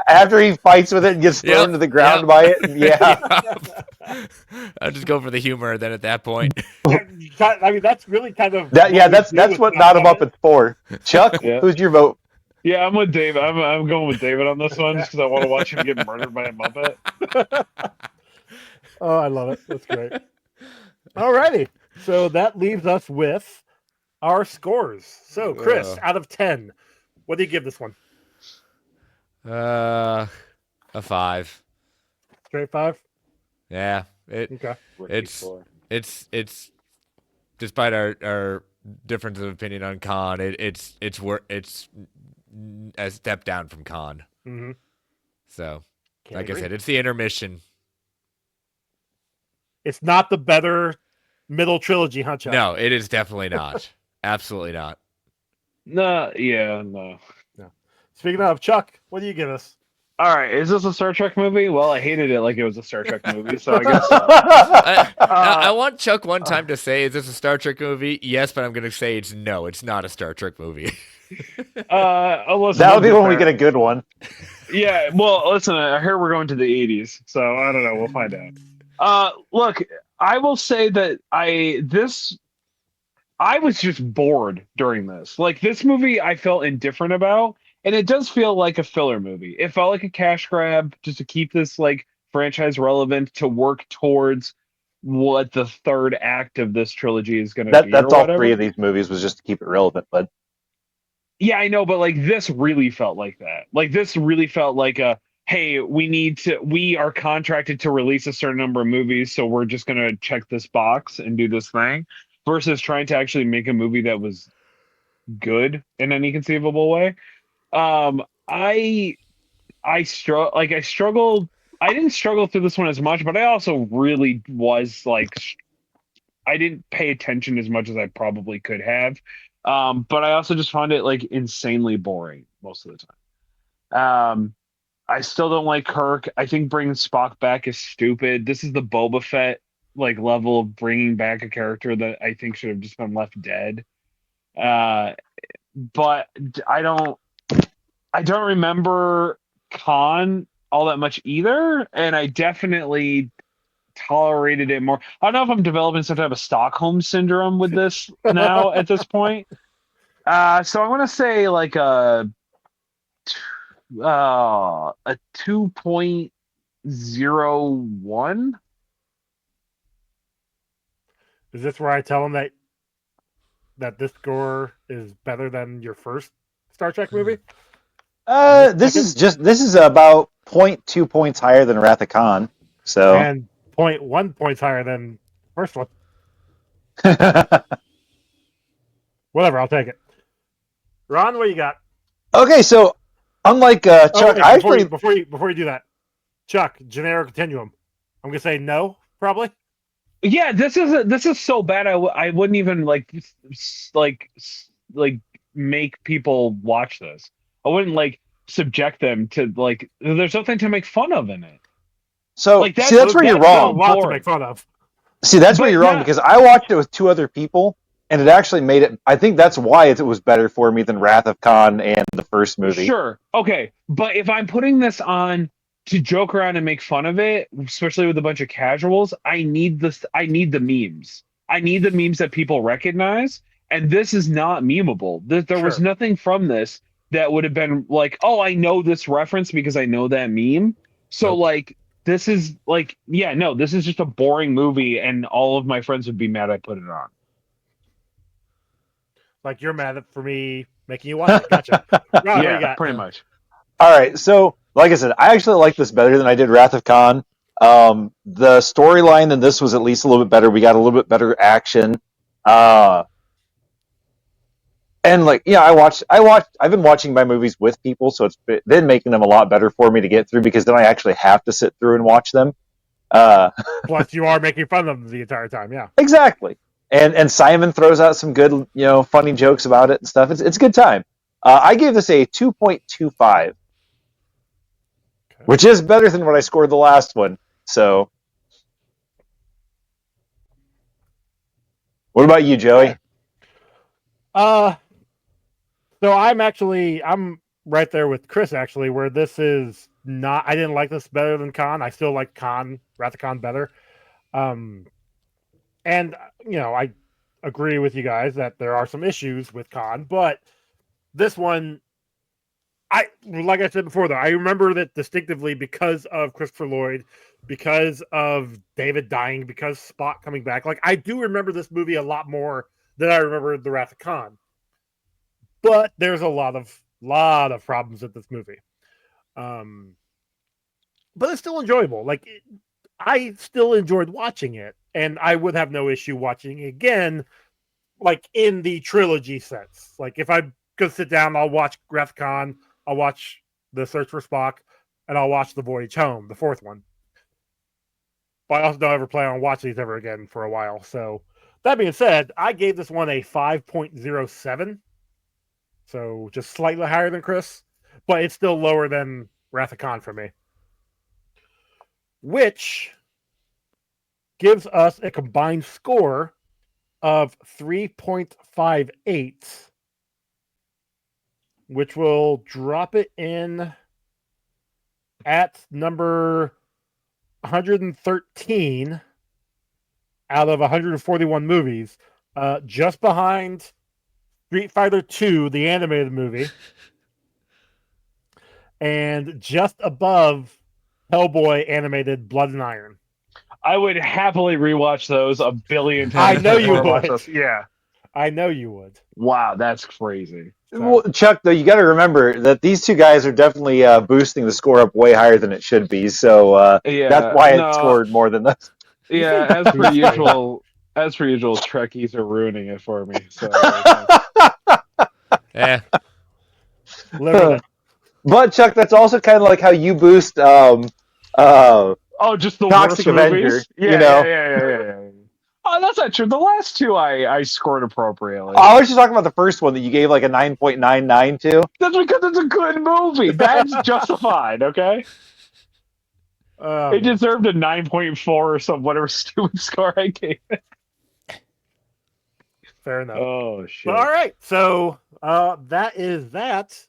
After he fights with it and gets thrown to the ground by it. Yeah. I'll just go for the humor then at that point. I mean, that's really kind of that's what Not a Muppet's for. Chuck, Yeah. who's your vote? Yeah, I'm with David. I'm going with David on this one just because I want to watch him get murdered by a Muppet. Oh, I love it. That's great. Alrighty. So that leaves us with our scores. So, Chris, out of 10, what do you give this one? A 5. Straight 5? Yeah. Okay. It's despite our difference of opinion on Khan, it's a step down from Khan. Mm-hmm. So, I said, it's the intermission. It's not the better middle trilogy, huh, Chuck? No, it is definitely not. Absolutely not. No. Speaking of, Chuck, what do you give us? All right, is this a Star Trek movie? Well, I hated it like it was a Star Trek movie, so I guess so. I want Chuck one time to say, is this a Star Trek movie? Yes, but I'm going to say no, it's not a Star Trek movie. That'll be when we get a good one. Yeah, well, listen, I hear we're going to the 80s, so I don't know. We'll find out. Look, I will say that I was just bored during this. Like, this movie I felt indifferent about. And it does feel like a filler movie. It felt like a cash grab just to keep this like franchise relevant to work towards what the third act of this trilogy is going to be. That's all 3 of these movies was just to keep it relevant, but yeah, I know, but like this really felt like that. Like this really felt like hey, we are contracted to release a certain number of movies, so we're just going to check this box and do this thing versus trying to actually make a movie that was good in any conceivable way. I struggled. I didn't struggle through this one as much, but I also really was like, I didn't pay attention as much as I probably could have. But I also just found it like insanely boring most of the time. I still don't like Kirk. I think bringing Spock back is stupid. This is the Boba Fett like level of bringing back a character that I think should have just been left dead. But I don't remember Khan all that much either, and I definitely tolerated it more. I don't know if I'm developing some type of Stockholm syndrome with this now at this point. So I'm gonna say like a 2.01. Is this where I tell him that this score is better than your first Star Trek movie? This is about 0.2 points higher than Wrath of Khan. So and 0.1 points higher than the first one. Whatever, I'll take it. Ron, what you got? Okay, so unlike Chuck, before you do that, Chuck, Janero Continuum. I'm gonna say no, probably. Yeah, this is so bad. I wouldn't even like make people watch this. I wouldn't like subject them to like. There's nothing to make fun of in it. So like see, that's where you're wrong. A lot to make fun of. See, that's where you're wrong because I watched it with 2 other people, and it actually made it. I think that's why it was better for me than Wrath of Khan and the first movie. Sure, okay, but if I'm putting this on to joke around and make fun of it, especially with a bunch of casuals, I need this. I need the memes. I need the memes that people recognize, and this is not memeable. There was nothing from this that would have been like, oh, I know this reference because I know that meme. So like, this is like, yeah, no, this is just a boring movie, and all of my friends would be mad I put it on. Like you're mad for me making you watch it. Gotcha. Ron, yeah, pretty much. All right, so like I said, I actually like this better than I did Wrath of Khan. The storyline in this was at least a little bit better. We got a little bit better action. And like, yeah, I've been watching my movies with people, so it's been making them a lot better for me to get through because then I actually have to sit through and watch them. Plus, you are making fun of them the entire time. Yeah. Exactly. And Simon throws out some good, funny jokes about it and stuff. It's a good time. I gave this a 2.25, which is better than what I scored the last one. So, what about you, Joey? So I'm right there with Chris actually, where this is not. I didn't like this better than Khan. I still like Wrath of Khan better. And I agree with you guys that there are some issues with Khan, but this one, like I said before, though, I remember that distinctively because of Christopher Lloyd, because of David dying, because Spock coming back. Like, I do remember this movie a lot more than I remember The Wrath of Khan. But there's a lot of problems with this movie. But it's still enjoyable. Like, I still enjoyed watching it, and I would have no issue watching it again, like in the trilogy sense. Like, if I could sit down, I'll watch Wrath of Khan, I'll watch The Search for Spock, and I'll watch The Voyage Home, the fourth one. But I also don't ever plan on watching these ever again for a while. So, that being said, I gave this one a 5.07. So just slightly higher than Chris, but it's still lower than Wrath of Khan for me. Which gives us a combined score of 3.58, which will drop it in at number 113 out of 141 movies, just behind Street Fighter 2, the animated movie, and just above Hellboy animated Blood and Iron. I would happily rewatch those a billion times. I know you would. Yeah. I know you would. Wow, that's crazy. Well, Chuck, though, you got to remember that these two guys are definitely boosting the score up way higher than it should be. So that's why it scored more than this. Yeah, as per usual, Trekkies are ruining it for me. So, Yeah. But Chuck, that's also kind of like how you boost. just the Toxic worst Avenger. movies? Yeah. Oh, that's not true. The last two I scored appropriately. I was just talking about the first one that you gave like a 9.99 to. That's because it's a good movie. That's justified, okay? It deserved a 9.4 or some whatever stupid score I gave it. Fair enough. Oh, shit. But all right. So that is that.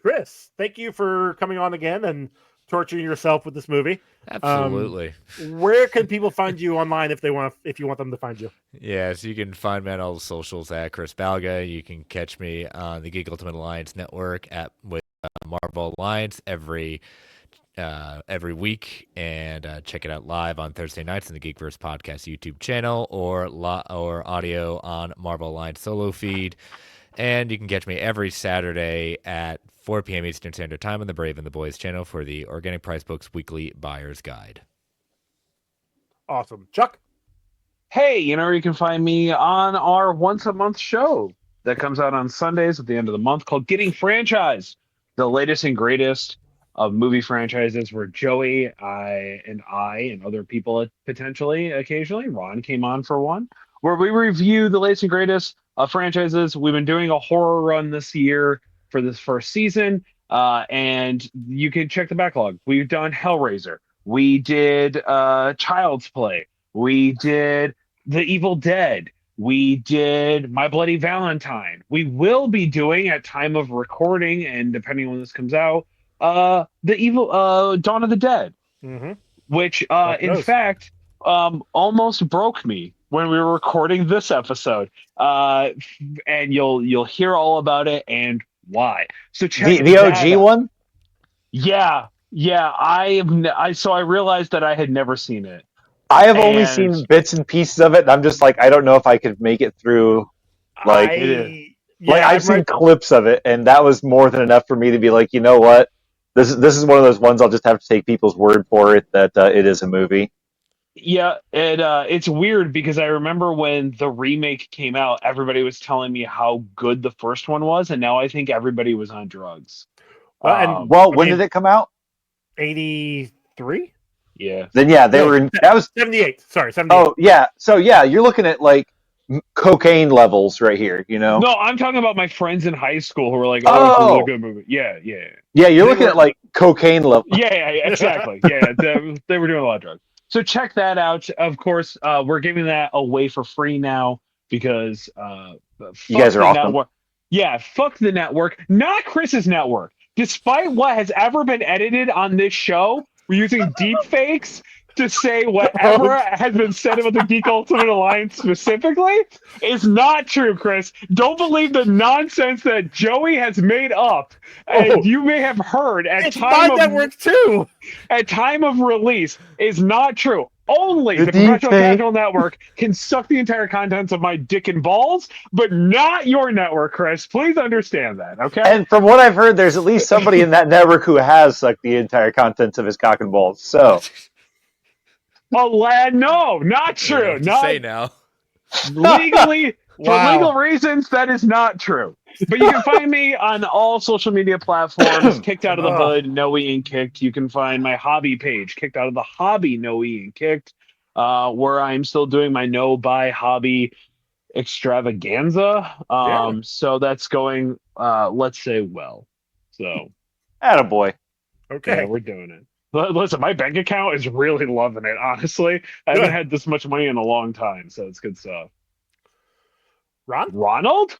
Chris, thank you for coming on again and torturing yourself with this movie. Absolutely. Where can people find you online if you want them to find you? Yeah, so you can find me on all the socials at Chris Balga. You can catch me on the Geek Ultimate Alliance Network with Marvel Alliance every week, and check it out live on Thursday nights in the Geekverse Podcast YouTube channel, or audio on Marvel Alliance solo feed. And you can catch me every Saturday at 4 p.m. Eastern Standard Time on the Brave and the Boys channel for the Organic Price Books Weekly Buyer's Guide. Awesome. Chuck? Hey, you can find me on our once-a-month show that comes out on Sundays at the end of the month called Getting Franchised, the latest and greatest of movie franchises, where Joey, I and other people potentially, occasionally, Ron came on for one, where we review the latest and greatest of franchises. We've been doing a horror run this year for this first season, and you can check the backlog. We've done Hellraiser. We did Child's Play. We did The Evil Dead. We did My Bloody Valentine. We will be doing, at time of recording, and depending on when this comes out, Dawn of the Dead, which in fact almost broke me when we were recording this episode, and you'll hear all about it and why. So check the OG one. Yeah. So I realized that I had never seen it. I have only seen bits and pieces of it, and I'm just like, I don't know if I could make it through. I've seen clips of it, and that was more than enough for me to be like, you know what? This is one of those ones I'll just have to take people's word for it that it is a movie. Yeah, it's weird because I remember when the remake came out, everybody was telling me how good the first one was, and now I think everybody was on drugs. When did it come out? 83? Yeah. Then yeah, they No, were in. That was 78. Sorry, 78. oh yeah. So yeah, you're looking at like cocaine levels right here. You know. No, I'm talking about my friends in high school who were like, "Oh, it's a really Oh good movie." Yeah, yeah, yeah, you're They looking were- at like cocaine level. yeah, exactly. Yeah, they were doing a lot of drugs. So check that out. Of course, we're giving that away for free now because You guys fuck are the awesome. network. Yeah, fuck the network. Not Chris's network. Despite what has ever been edited on this show, we're using deep fakes to say whatever has been said about the Geek Ultimate Alliance specifically is not true, Chris. Don't believe the nonsense that Joey has made up and you may have heard it's my network too. at time of release is not true. Only The the Professional deep fake. Casual Network can suck the entire contents of my dick and balls, but not your network, Chris. Please understand that, okay? And from what I've heard, there's at least somebody in that network who has sucked the entire contents of his cock and balls. So Oh, lad, no, not I don't know true. what to Not say now. legally, for Wow. legal reasons, that is not true. But you can find me on all social media platforms. Kicked Out of the Hood, No Eating Kicked. You can find my hobby page, Kicked Out of the Hobby, No Eating Kicked, where I'm still doing my no buy hobby extravaganza. Yeah. So that's going, let's say, well. So attaboy. Okay. yeah, we're doing it. Listen, my bank account is really loving it. Honestly, I haven't Good. had this much money in a long time, so it's good stuff. Ron? Ronald?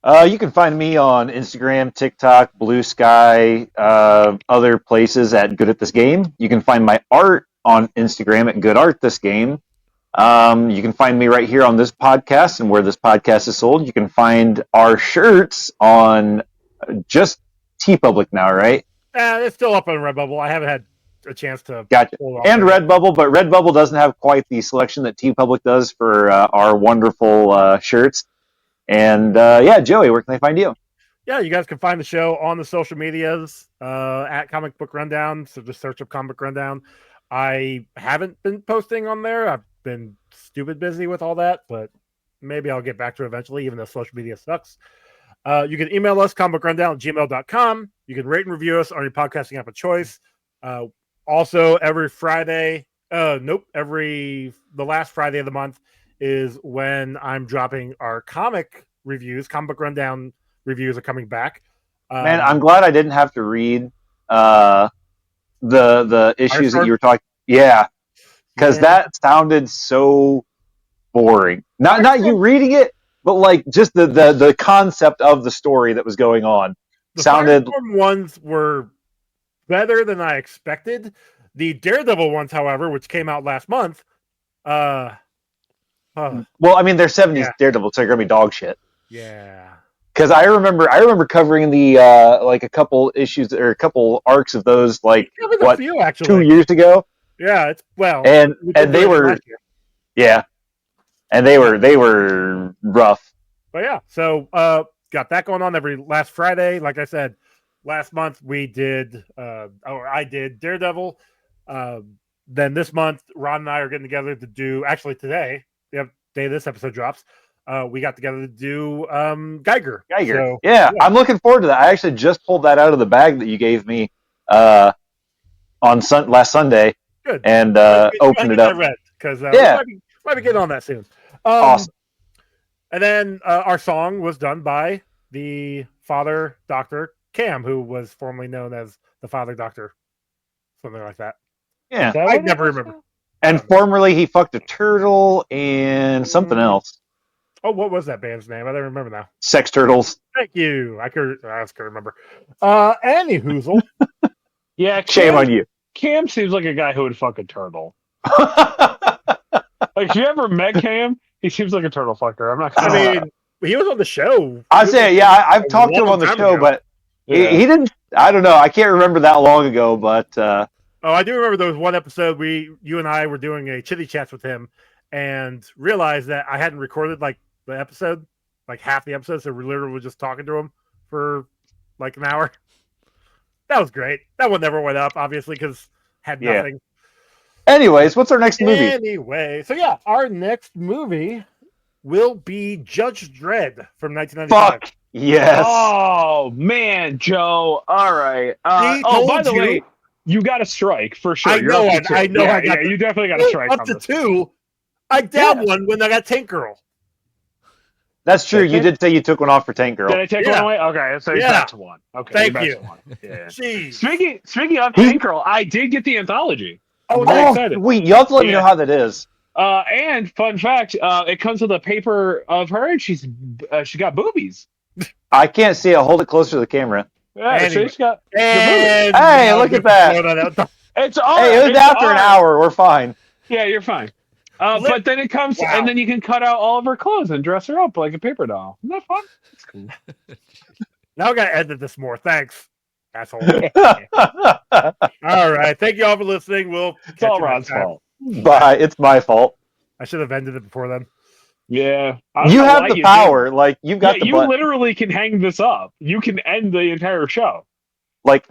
You can find me on Instagram, TikTok, Blue Sky, other places at Good at This Game. You can find my art on Instagram at Good Art This Game. You can find me right here on this podcast and where this podcast is sold. You can find our shirts on just TeePublic now, right? It's still up on Redbubble. I haven't had a chance to Gotcha. hold on And to it. Redbubble, but Redbubble doesn't have quite the selection that TeePublic does for our wonderful shirts. And yeah, Joey, where can they find you? Yeah, you guys can find the show on the social medias at Comic Book Rundown. So just search up Comic Rundown. I haven't been posting on there. I've been stupid busy with all that, but maybe I'll get back to it eventually, even though social media sucks. You can email us, comicrundown@gmail.com. You can rate and review us on your podcasting app of choice. Also, every Friday, the last Friday of the month is when I'm dropping our comic reviews. Comic Book Rundown reviews are coming back. Man, I'm glad I didn't have to read the issues that you were talking. Yeah, because that sounded so boring. Not you reading it, but like just the concept of the story that was going on the sounded. Firestorm ones were better than I expected. The Daredevil ones, however, which came out last month, Well, I mean, they're 70s Daredevil, so they're gonna be dog shit. Yeah. Because I remember covering the like a couple issues or a couple arcs of those like what few, actually. 2 years ago. Yeah, it's and they were and they were rough. But yeah, so got that going on every last Friday. Like I said, last month we did I did Daredevil. Then this month Ron and I are getting together to do, actually today, the day this episode drops, we got together to do Geiger. So, yeah, I'm looking forward to that. I actually just pulled that out of the bag that you gave me on last Sunday. Good. And opened it up. Because we might be getting on that soon. Awesome. And then our song was done by the Father Doctor Cam, who was formerly known as the Father Doctor, something like that. Yeah, I never remember. And formerly he fucked a turtle and something else. Oh, what was that band's name? I don't remember now. Sex Turtles. Thank you. I could remember. Any Hoozle. Yeah, shame on you. Cam seems like a guy who would fuck a turtle. Like, if you ever met Cam, he seems like a turtle fucker. I'm not gonna I mean, he was on the show. I say, yeah, I've talked to him on the show, but he didn't. I don't know. I can't remember that long ago, but. Oh, I do remember there was one episode you and I were doing a chitty chats with him, and realized that I hadn't recorded like the episode, like half the episode, so we literally were just talking to him for like an hour. That was great. That one never went up, obviously, because had nothing. Anyways, what's our next movie? Anyway, so yeah, our next movie will be Judge Dredd from 1995. Fuck yes. Oh man, Joe. All right. By the way, you got to strike for sure. I You're know. up to 2. I know. Yeah, I got you definitely got to strike up on to this. 2. I down one when I got Tank Girl. That's true. You did say you took one off for Tank Girl. Did I take one away? Okay, so you're back to 1. Okay, Thank you're back you. to 1. Yeah. Jeez. Speaking of Tank Girl, I did get the anthology. I'm very excited. Wait, you have to let me know how that is. And fun fact, it comes with a paper of her, and she got boobies. I can't see it. Hold it closer to the camera. Yeah, Anyway. she's got the And Hey, look at that. boobies. It's all Hey, it was it's after an all- hour. We're fine. Yeah, you're fine. But then it comes, and then you can cut out all of her clothes and dress her up like a paper doll. Isn't that fun? That's cool. Now I gotta edit this more. Thanks, asshole. All right. Thank you all for listening. It's all Rod's fault. Bye. It's my fault. I should have ended it before then. Yeah. You have the power. Like, you've got the you button. literally can hang this up. You can end the entire show. Like,